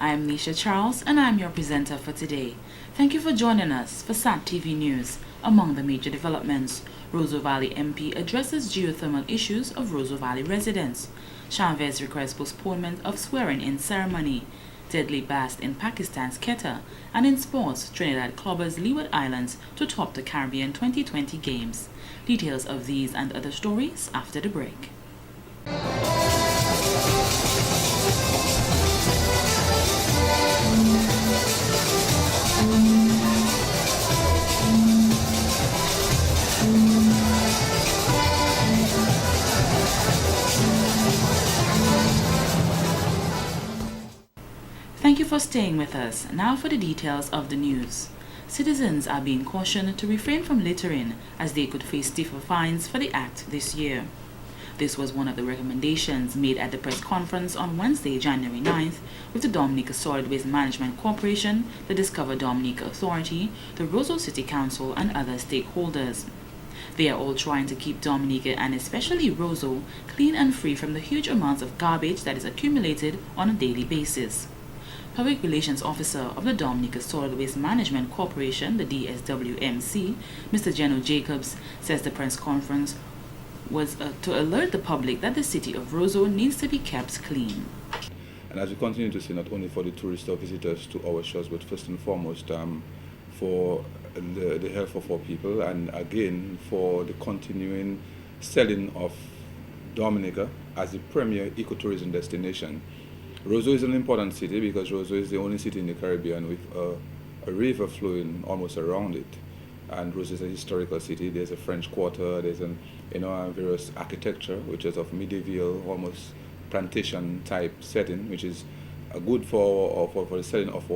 I'm Nisha Charles and I'm your presenter for today. Thank you for joining us for SAT TV News. Among the major developments, Roseau Valley MP addresses geothermal issues of Roseau Valley residents. Chavez requests postponement of swearing-in ceremony. Deadly blast in Pakistan's Quetta. And in sports, Trinidad clobbers Leeward Islands to top the Caribbean 2020 Games. Details of these and other stories after the break. Thank you for staying with us. Now for the details of the news. Citizens are being cautioned to refrain from littering as they could face stiffer fines for the act this year. This was one of the recommendations made at the press conference on Wednesday, January 9th, with the Dominica Solid Waste Management Corporation, the Discover Dominica Authority, the Roseau City Council, and other stakeholders. They are all trying to keep Dominica, and especially Roseau, clean and free from the huge amounts of garbage that is accumulated on a daily basis. Public Relations Officer of the Dominica Solid Waste Management Corporation, the DSWMC, Mr. Geno Jacobs, says the press conference was to alert the public that the city of Roseau needs to be kept clean. And as we continue to see, not only for the tourists or visitors to our shores, but first and foremost for the health of our people, and again for the continuing selling of Dominica as the premier ecotourism destination. Roseau is an important city because Roseau is the only city in the Caribbean with a river flowing almost around it. And Roseau is a historical city. There's a French Quarter, there's various architecture, which is of medieval, almost plantation type setting, which is good for the selling of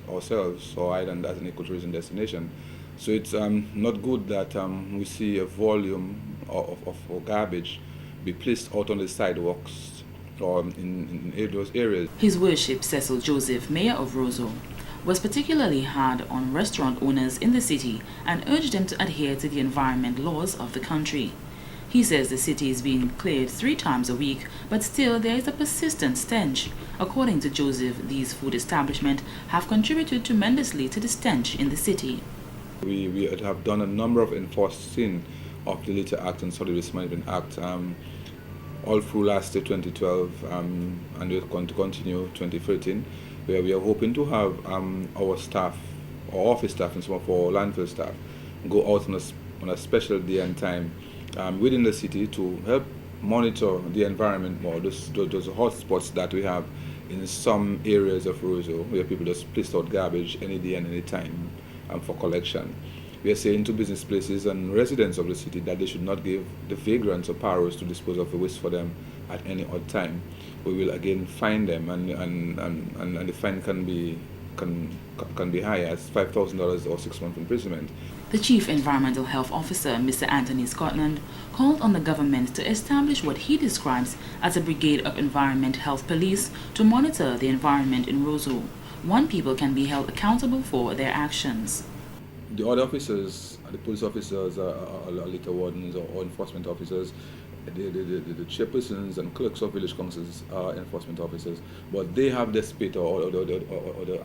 ourselves, our island, as an ecotourism destination. So it's not good that we see a volume of garbage be placed out on the sidewalks or in those areas. His Worship Cecil Joseph, Mayor of Roseau, was particularly hard on restaurant owners in the city and urged them to adhere to the environment laws of the country. He says the city is being cleared 3 times a week, but still there is a persistent stench. According to Joseph, these food establishments have contributed tremendously to the stench in the city. We have done a number of enforcing of the Litter Act and Solid Waste Management Act all through last year 2012 and we're going to continue 2013, where we are hoping to have our staff, our office staff and some of our landfill staff go out on a special day and time within the city to help monitor the environment more. Those hot spots that we have in some areas of Roseau where people just place out garbage any day and any time for collection. We are saying to business places and residents of the city that they should not give the vagrants or paros to dispose of the waste for them at any odd time. We will again fine them, and the fine can be high as $5,000 or 6 months imprisonment. The Chief Environmental Health Officer, Mr. Anthony Scotland, called on the government to establish what he describes as a brigade of environment health police to monitor the environment in Roseau. One people can be held accountable for their actions. The other officers, the police officers, litter wardens or enforcement officers, the chairpersons and clerks of village councils are enforcement officers, but they have the spit or the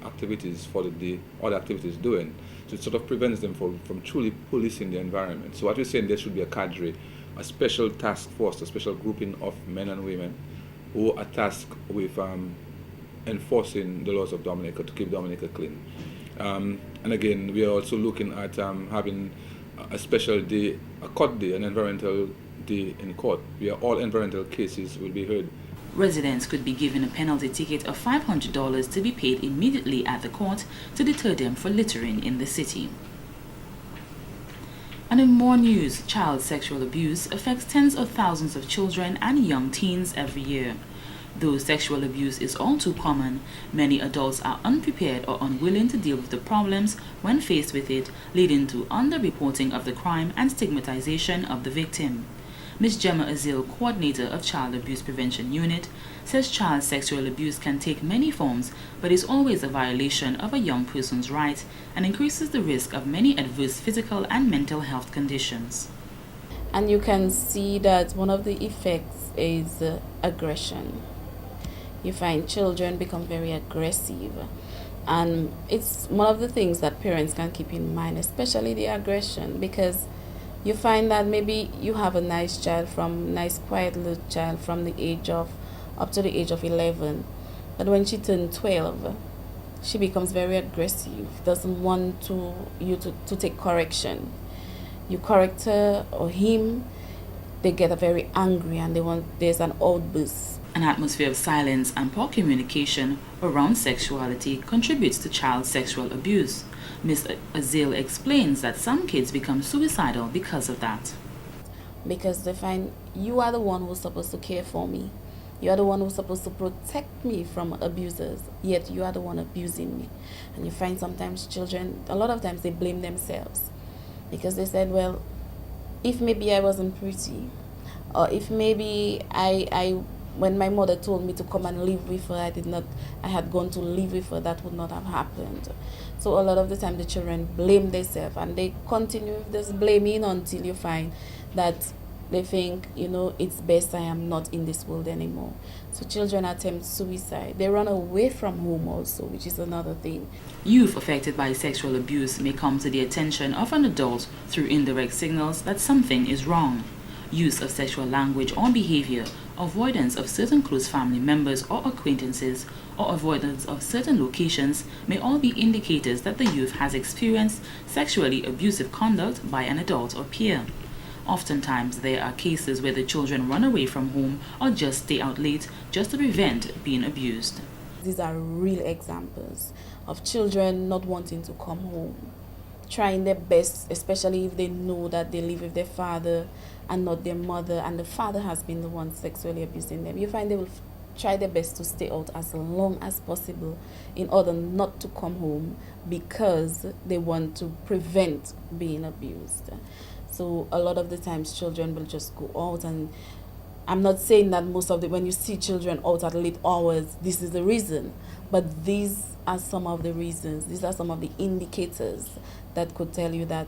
activities for the day, all the activities doing. So it sort of prevents them from truly policing the environment. So what we're saying, there should be a cadre, a special task force, a special grouping of men and women who are tasked with enforcing the laws of Dominica to keep Dominica clean. And again, we are also looking at having a special day, a court day, an environmental day in court, where all environmental cases will be heard. Residents could be given a penalty ticket of $500 to be paid immediately at the court to deter them from littering in the city. And in more news, child sexual abuse affects tens of thousands of children and young teens every year. Though sexual abuse is all too common, many adults are unprepared or unwilling to deal with the problems when faced with it, leading to underreporting of the crime and stigmatization of the victim. Ms. Gemma Azil, coordinator of Child Abuse Prevention Unit, says child sexual abuse can take many forms, but is always a violation of a young person's right and increases the risk of many adverse physical and mental health conditions. And you can see that one of the effects is aggression. You find children become very aggressive. And it's one of the things that parents can keep in mind, especially the aggression, because you find that maybe you have a nice quiet little child from the age of up to the age of 11, but when she turns 12, she becomes very aggressive, doesn't want to take correction. You correct her or him, they get very angry and there's an outburst. An atmosphere of silence and poor communication around sexuality contributes to child sexual abuse. Ms. Azil explains that some kids become suicidal because of that. Because they find you are the one who's supposed to care for me. You are the one who's supposed to protect me from abusers, yet you are the one abusing me. And you find sometimes children, a lot of times they blame themselves because they said, well, if maybe I wasn't pretty, or if maybe I when my mother told me to come and live with her, I had gone to live with her, that would not have happened. So a lot of the time the children blame themselves and they continue with this blaming until you find that they think, it's best I am not in this world anymore. So children attempt suicide. They run away from home also, which is another thing. Youth affected by sexual abuse may come to the attention of an adult through indirect signals that something is wrong. Use of sexual language or behavior, avoidance of certain close family members or acquaintances, or avoidance of certain locations may all be indicators that the youth has experienced sexually abusive conduct by an adult or peer. Oftentimes, there are cases where the children run away from home or just stay out late just to prevent being abused. These are real examples of children not wanting to come home, trying their best, especially if they know that they live with their father and not their mother, and the father has been the one sexually abusing them. You find they will try their best to stay out as long as possible in order not to come home because they want to prevent being abused. So a lot of the times children will just go out, and I'm not saying that when you see children out at late hours, this is the reason, but these are some of the reasons. These are some of the indicators that could tell you that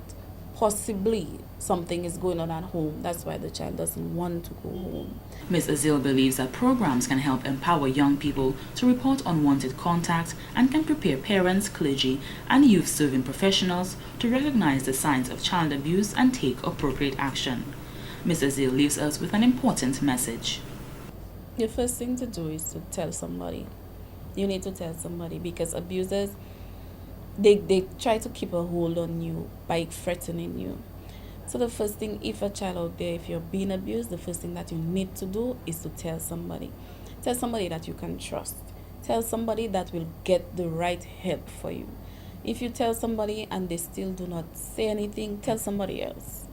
possibly something is going on at home. That's why the child doesn't want to go home. Ms. Azil believes that programs can help empower young people to report unwanted contact and can prepare parents, clergy, and youth-serving professionals to recognize the signs of child abuse and take appropriate action. Ms. Azil leaves us with an important message. The first thing to do is to tell somebody. You need to tell somebody because abusers, they try to keep a hold on you by threatening you. So the first thing, if a child out there, if you're being abused, the first thing that you need to do is to tell somebody. Tell somebody that you can trust. Tell somebody that will get the right help for you. If you tell somebody and they still do not say anything, tell somebody else.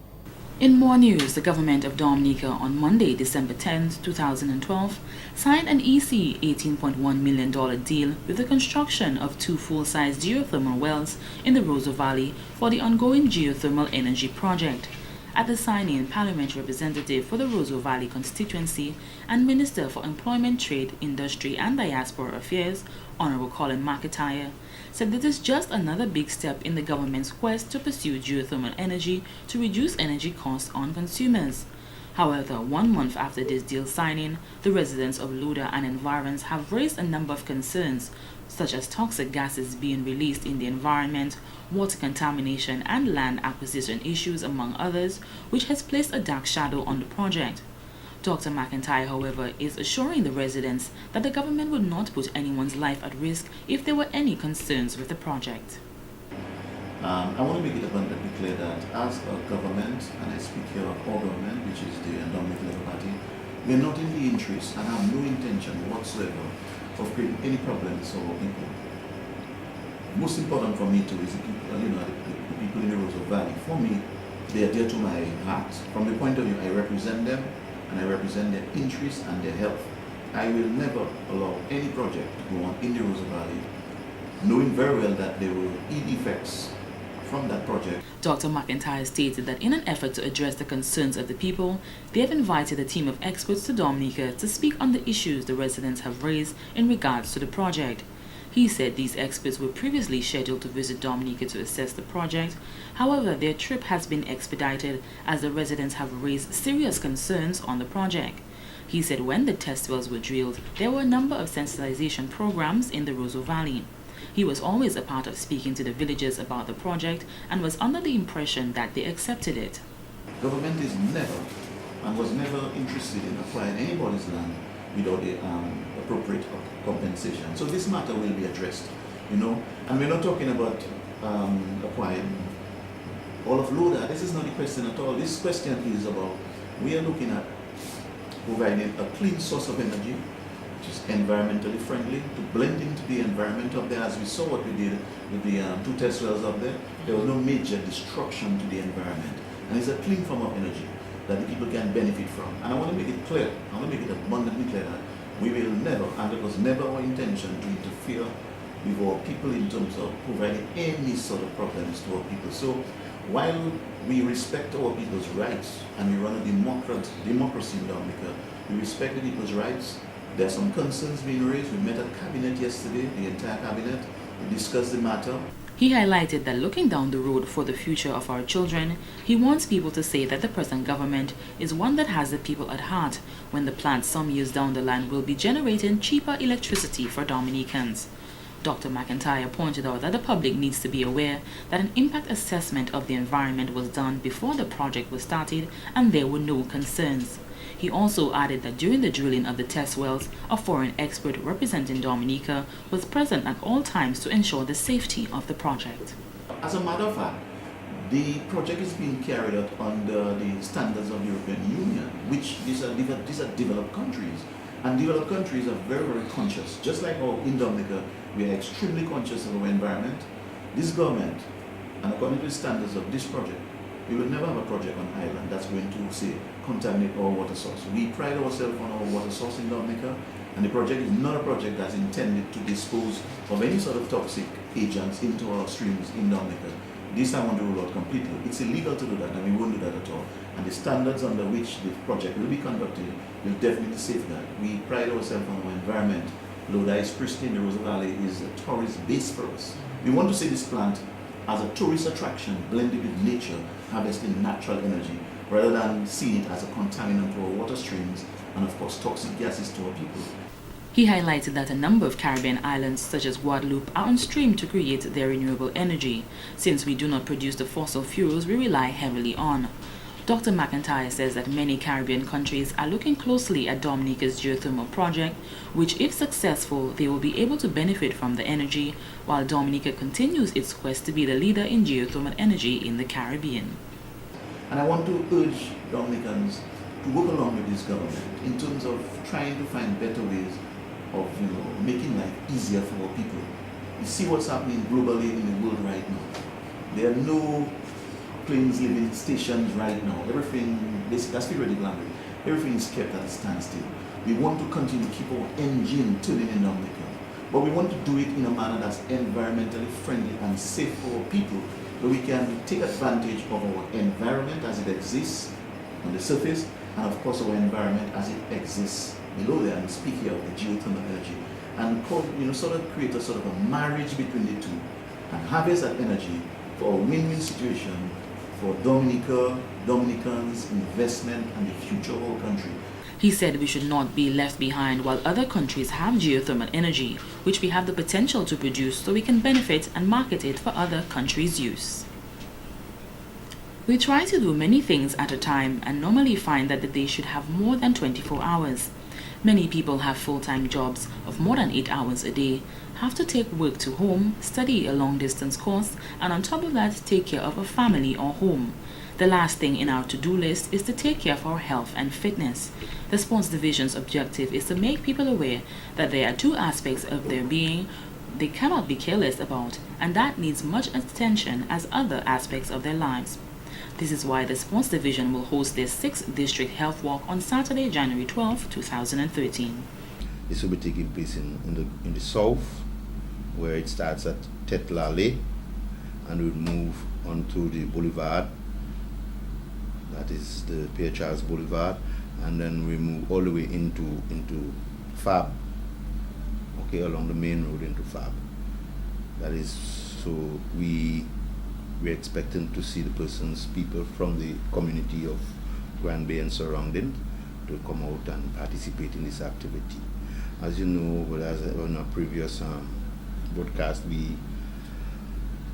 In more news, the government of Dominica on Monday, December 10, 2012, signed an EC $18.1 million deal with the construction of 2 full-size geothermal wells in the Roseau Valley for the ongoing geothermal energy project. At the signing, Parliamentary Representative for the Roseau Valley constituency and Minister for Employment, Trade, Industry and Diaspora Affairs, Honorable Colin McIntyre, said this is just another big step in the government's quest to pursue geothermal energy to reduce energy costs on consumers. However, 1 month after this deal signing, the residents of Loda and environs have raised a number of concerns, such as toxic gases being released in the environment, water contamination, and land acquisition issues, among others, which has placed a dark shadow on the project. Dr. McIntyre, however, is assuring the residents that the government would not put anyone's life at risk if there were any concerns with the project. I want to make it abundantly clear that as a government, and I speak here of our government, which is the Dominican Labour Party, we are not in the interest and have no intention whatsoever of creating any problems or people. Most important for me too is the people, the people in the Roseau Valley. For me, they are dear to my heart. From the point of view, I represent them and I represent their interests and their health. I will never allow any project to go on in the Roseau Valley, knowing very well that there will be effects from that project. Dr. McIntyre stated that in an effort to address the concerns of the people, they have invited a team of experts to Dominica to speak on the issues the residents have raised in regards to the project. He said these experts were previously scheduled to visit Dominica to assess the project. However, their trip has been expedited as the residents have raised serious concerns on the project. He said when the test wells were drilled, there were a number of sensitization programs in the Roseau Valley. He was always a part of speaking to the villagers about the project and was under the impression that they accepted it. Government is never and was never interested in acquiring anybody's land without the appropriate compensation. So this matter will be addressed, and we're not talking about acquiring all of Loda. This is not the question at all. This question is about, we are looking at providing a clean source of energy, which is environmentally friendly, to blend into the environment up there. As we saw what we did with the 2 test wells up there, there was no major destruction to the environment. And it's a clean form of energy that the people can benefit from. And I want to make it clear, I want to make it abundantly clear that we will never, and it was never our intention to interfere with our people in terms of providing any sort of problems to our people. So while we respect our people's rights and we run a democracy in Dominica, we respect the people's rights. There are some concerns being raised. We met at cabinet yesterday, the entire cabinet. We discussed the matter. He highlighted that looking down the road for the future of our children, he wants people to say that the present government is one that has the people at heart when the plant some years down the line will be generating cheaper electricity for Dominicans. Dr. McIntyre pointed out that the public needs to be aware that an impact assessment of the environment was done before the project was started and there were no concerns. He also added that during the drilling of the test wells, a foreign expert representing Dominica was present at all times to ensure the safety of the project. As a matter of fact, the project is being carried out under the standards of the European Union, which these are developed countries. And developed countries are very, very conscious. Just like in Dominica, we are extremely conscious of our environment. This government, and according to the standards of this project, we will never have a project on island that's going to, say, contaminate our water source. We pride ourselves on our water source in Dominica, and the project is not a project that's intended to dispose of any sort of toxic agents into our streams in Dominica. This I want to rule out completely. It's illegal to do that, and we won't do that at all. And the standards under which the project will be conducted will definitely safeguard. We pride ourselves on our environment. Loda is pristine, the Roseau Valley is a tourist base for us. We want to see this plant as a tourist attraction blended with nature, harvesting natural energy, rather than seeing it as a contaminant to our water streams and, of course, toxic gases to our people. He highlighted that a number of Caribbean islands such as Guadeloupe are on stream to create their renewable energy, since we do not produce the fossil fuels we rely heavily on. Dr. McIntyre says that many Caribbean countries are looking closely at Dominica's geothermal project, which if successful, they will be able to benefit from the energy, while Dominica continues its quest to be the leader in geothermal energy in the Caribbean. And I want to urge Dominicans to work along with this government in terms of trying to find better ways of making life easier for our people. You see what's happening globally in the world right now. There are no planes leaving stations right now. Everything, basically, that's theoretical language. Everything is kept at a standstill. We want to continue to keep our engine turning in Dominica, but we want to do it in a manner that's environmentally friendly and safe for our people, so we can take advantage of our environment as it exists on the surface, and of course our environment as it exists below there. And speak here of the geothermal energy, and sort of create a sort of a marriage between the two, and harvest that energy for a win-win situation for Dominica, Dominicans, investment, and the future of our country. He said we should not be left behind while other countries have geothermal energy, which we have the potential to produce, so we can benefit and market it for other countries' use. We try to do many things at a time and normally find that the day should have more than 24 hours. Many people have full-time jobs of more than 8 hours a day, have to take work to home, study a long-distance course, and on top of that, take care of a family or home. The last thing in our to-do list is to take care of our health and fitness. The Sports Division's objective is to make people aware that there are two aspects of their being they cannot be careless about, and that needs much attention as other aspects of their lives. This is why the Sports Division will host their 6th District Health Walk on Saturday, January 12, 2013. This will be taking place in the south, where it starts at Tetlale and will move on to the Boulevard, that is the Pierre Charles Boulevard, and then we move all the way into Fab, okay, along the main road into Fab. That is, so we're expecting to see people from the community of Grand Bay and surrounding, to come out and participate in this activity. As you know, well, as on a previous broadcast,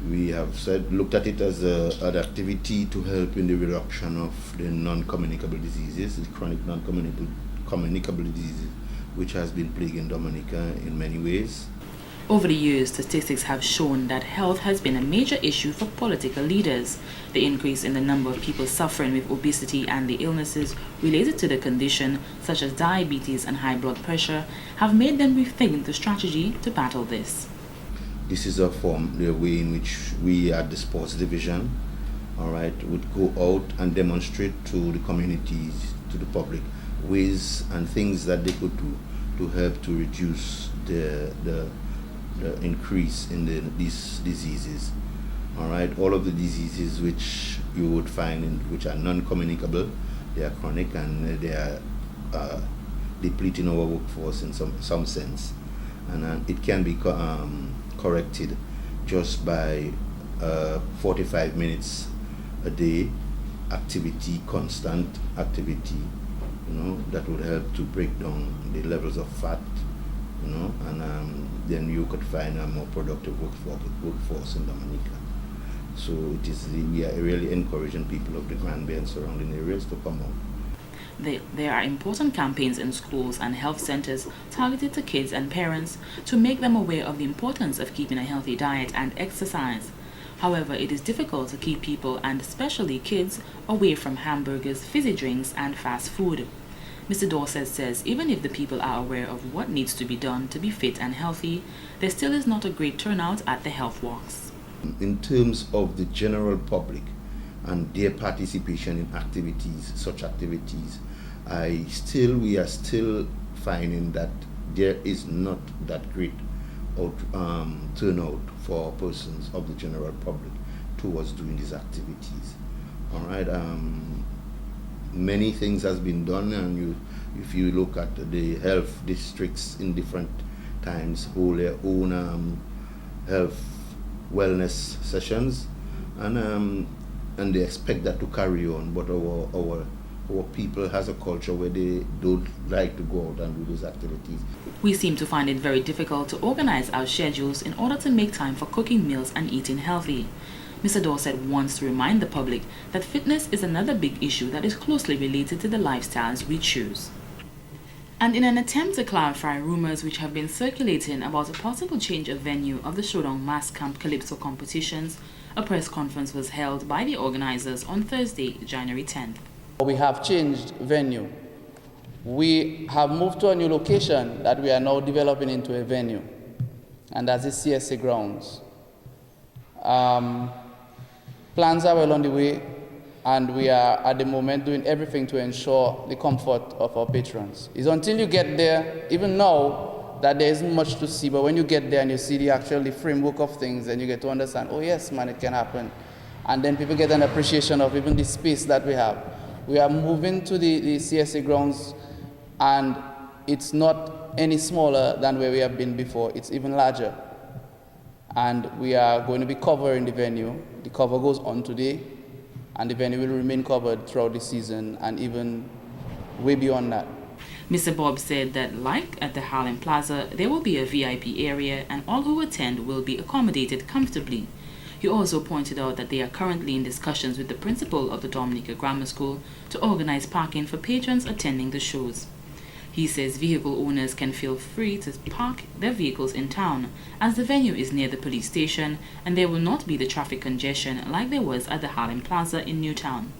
we have looked at it as an activity to help in the reduction of the non-communicable diseases, the chronic non-communicable diseases, which has been plaguing Dominica in many ways. Over the years, statistics have shown that health has been a major issue for political leaders. The increase in the number of people suffering with obesity and the illnesses related to the condition, such as diabetes and high blood pressure, have made them rethink the strategy to battle this. This is the way in which we at the sports division, would go out and demonstrate to the communities, to the public, ways and things that they could do to help to reduce the increase in these diseases. All of the diseases which you would find which are non-communicable, they are chronic and they are depleting our workforce in some sense, and it can be corrected just by 45 minutes a day activity, constant activity, that would help to break down the levels of fat, and then you could find a more productive workforce in Dominica. So we are really encouraging people of the Granby and surrounding areas to come out. There are important campaigns in schools and health centers targeted to kids and parents to make them aware of the importance of keeping a healthy diet and exercise. However, it is difficult to keep people, and especially kids, away from hamburgers, fizzy drinks, and fast food. Mr. Dorset says even if the people are aware of what needs to be done to be fit and healthy, there still is not a great turnout at the health walks. In terms of the general public and their participation in such activities, we are still finding that there is not that great turnout for persons of the general public towards doing these activities. Many things has been done, and if you look at the health districts in different times, hold their own health wellness sessions, and they expect that to carry on. But our people has a culture where they don't like to go out and do those activities. We seem to find it very difficult to organize our schedules in order to make time for cooking meals and eating healthy. Mr. Dorset wants to remind the public that fitness is another big issue that is closely related to the lifestyles we choose. And in an attempt to clarify rumors which have been circulating about a possible change of venue of the Showdown Mass Camp Calypso competitions, a press conference was held by the organizers on Thursday, January 10th. We have changed venue. We have moved to a new location that we are now developing into a venue, and that's the CSA grounds. Plans are well on the way, and we are at the moment doing everything to ensure the comfort of our patrons. It's until you get there, even now, that there isn't much to see, but when you get there and you see the framework of things, then you get to understand, oh yes, man, it can happen. And then people get an appreciation of even the space that we have. We are moving to the CSA grounds, and it's not any smaller than where we have been before. It's even larger. And we are going to be covering the venue. The cover goes on today, and the venue will remain covered throughout the season and even way beyond that. Mr. Bob said that, like at the Harlem Plaza, there will be a VIP area and all who attend will be accommodated comfortably. He also pointed out that they are currently in discussions with the principal of the Dominica Grammar School to organize parking for patrons attending the shows. He says vehicle owners can feel free to park their vehicles in town, as the venue is near the police station and there will not be the traffic congestion like there was at the Harlem Plaza in Newtown.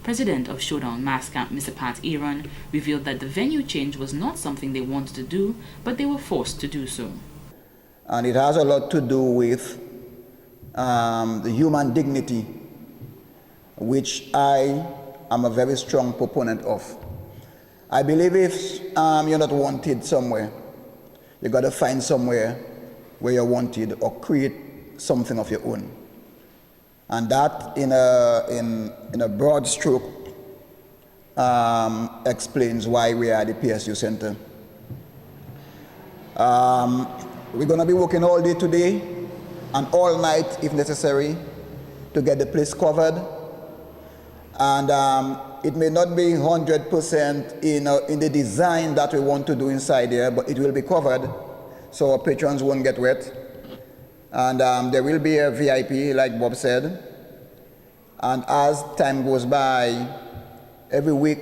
President of Showdown Mass Camp, Mr. Pat Aaron, revealed that the venue change was not something they wanted to do, but they were forced to do so. And it has a lot to do with the human dignity, which I am a very strong proponent of. I believe if you're not wanted somewhere, you got to find somewhere where you're wanted or create something of your own. And that, in a broad stroke, explains why we are at the PSU Center. We're going to be working all day today and all night, if necessary, to get the place covered. And it may not be 100% in the design that we want to do inside there, but it will be covered so our patrons won't get wet. And there will be a VIP, like Bob said. And as time goes by, every week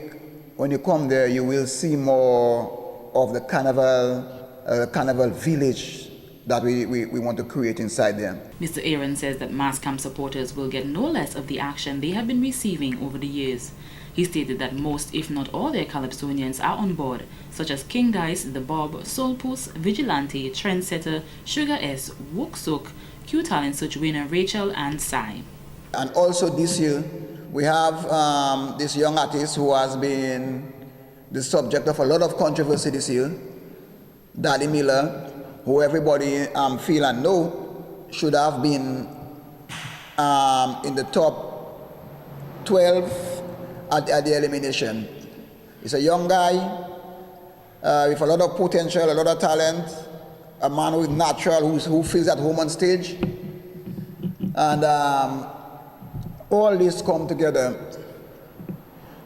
when you come there, you will see more of the carnival village that we want to create inside there. Mr. Aaron says that mass camp supporters will get no less of the action they have been receiving over the years. He stated that most, if not all, their Calypsonians are on board, such as King Dice, The Bob, Soulpuss, Vigilante, Trendsetter, Sugar S, Wooksook, Q-Talent Search winner Rachel, and Sai. And also this year, we have this young artist who has been the subject of a lot of controversy this year, Daddy Miller, who everybody feel and know should have been in the top 12 at the elimination. He's a young guy with a lot of potential, a lot of talent, a man with natural who feels at home on stage. And all this come together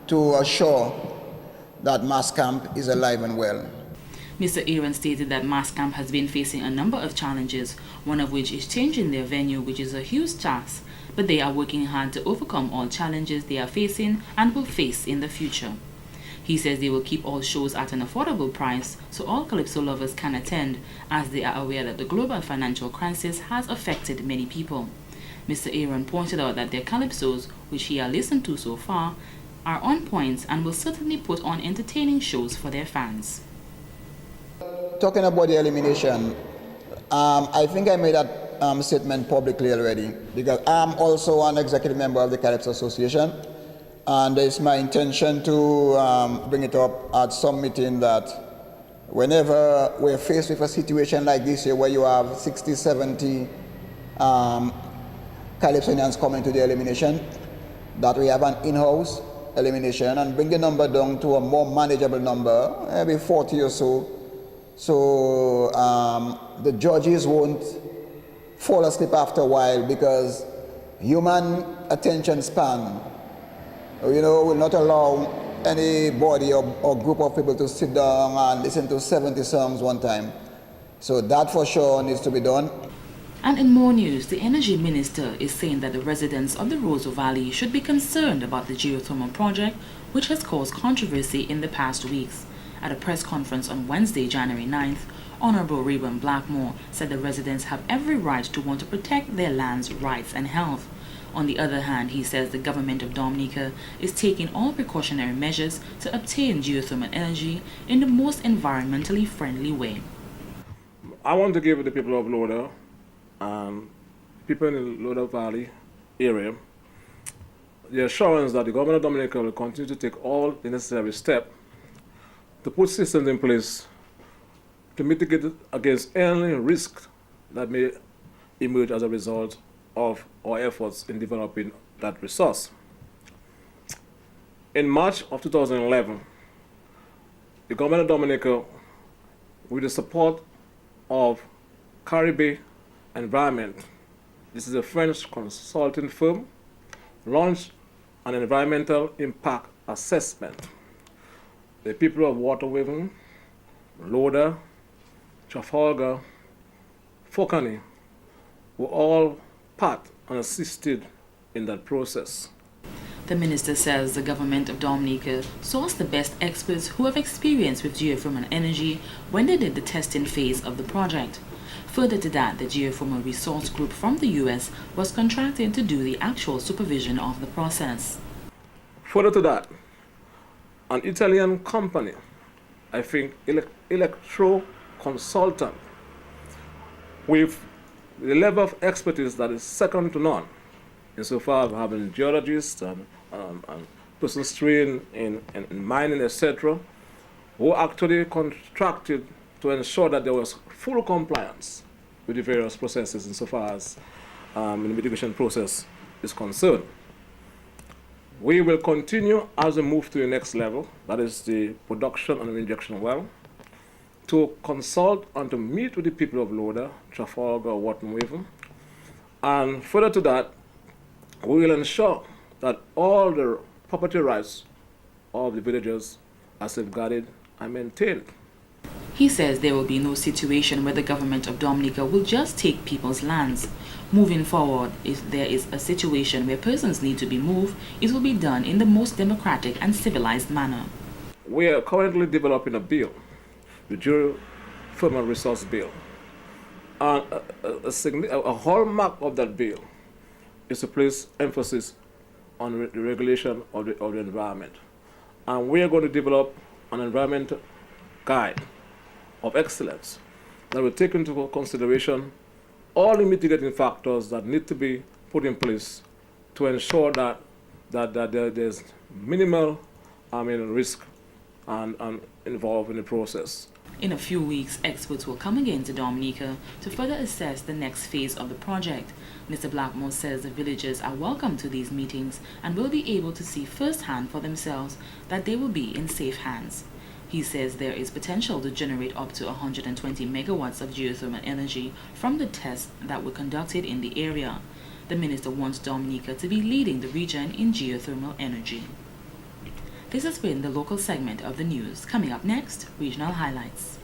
to assure that Mass Camp is alive and well. Mr. Aaron stated that Mass Camp has been facing a number of challenges, one of which is changing their venue, which is a huge task, but they are working hard to overcome all challenges they are facing and will face in the future. He says they will keep all shows at an affordable price so all Calypso lovers can attend, as they are aware that the global financial crisis has affected many people. Mr. Aaron pointed out that their Calypsos, which he has listened to so far, are on point and will certainly put on entertaining shows for their fans. Talking about the elimination, I think I made that statement publicly already, because I'm also an executive member of the Calypso Association, and it's my intention to bring it up at some meeting that whenever we're faced with a situation like this here, where you have 60, 70 Calypsonians coming to the elimination, that we have an in-house elimination and bring the number down to a more manageable number, maybe 40 or so. So the judges won't fall asleep after a while, because human attention span, will not allow anybody or group of people to sit down and listen to 70 songs one time. So that for sure needs to be done. And in more news, the Energy Minister is saying that the residents of the Roseau Valley should be concerned about the geothermal project, which has caused controversy in the past weeks. At a press conference on Wednesday, January 9th, Honorable Rayburn Blackmore said the residents have every right to want to protect their land's rights and health. On the other hand, he says the government of Dominica is taking all precautionary measures to obtain geothermal energy in the most environmentally friendly way. I want to give the people of Loda, people in the Loda Valley area, the assurance that the government of Dominica will continue to take all the necessary steps to put systems in place to mitigate against any risk that may emerge as a result of our efforts in developing that resource. In March of 2011, the government of Dominica, with the support of Caribbean Environment, this is a French consulting firm, launched an environmental impact assessment. The people of Waterwaven, Loda, Trafalgar, Fokane were all part and assisted in that process. The minister says the government of Dominica sourced the best experts who have experience with geothermal energy when they did the testing phase of the project. Further to that, the Geothermal Resource Group from the US was contracted to do the actual supervision of the process. Further to that, an Italian company, I think Electro Consultant, with the level of expertise that is second to none, insofar as having geologists and persons trained in mining, etc., who actually contracted to ensure that there was full compliance with the various processes insofar as the mitigation process is concerned. We will continue as we move to the next level, that is the production and injection well, to consult and to meet with the people of Loda, Trafalgar, Waterwaven, and further to that, we will ensure that all the property rights of the villagers are safeguarded and maintained. He says there will be no situation where the government of Dominica will just take people's lands. Moving forward, if there is a situation where persons need to be moved, it will be done in the most democratic and civilized manner. We are currently developing a bill, the Geothermal Resource Bill. And a hallmark of that bill is to place emphasis on the regulation of the environment. And we are going to develop an environmental guide of excellence that will take into consideration all the mitigating factors that need to be put in place to ensure that there's minimal risk and involved in the process. In a few weeks, experts will come again to Dominica to further assess the next phase of the project. Mr. Blackmore says the villagers are welcome to these meetings and will be able to see firsthand for themselves that they will be in safe hands. He says there is potential to generate up to 120 megawatts of geothermal energy from the tests that were conducted in the area. The minister wants Dominica to be leading the region in geothermal energy. This has been the local segment of the news. Coming up next, regional highlights.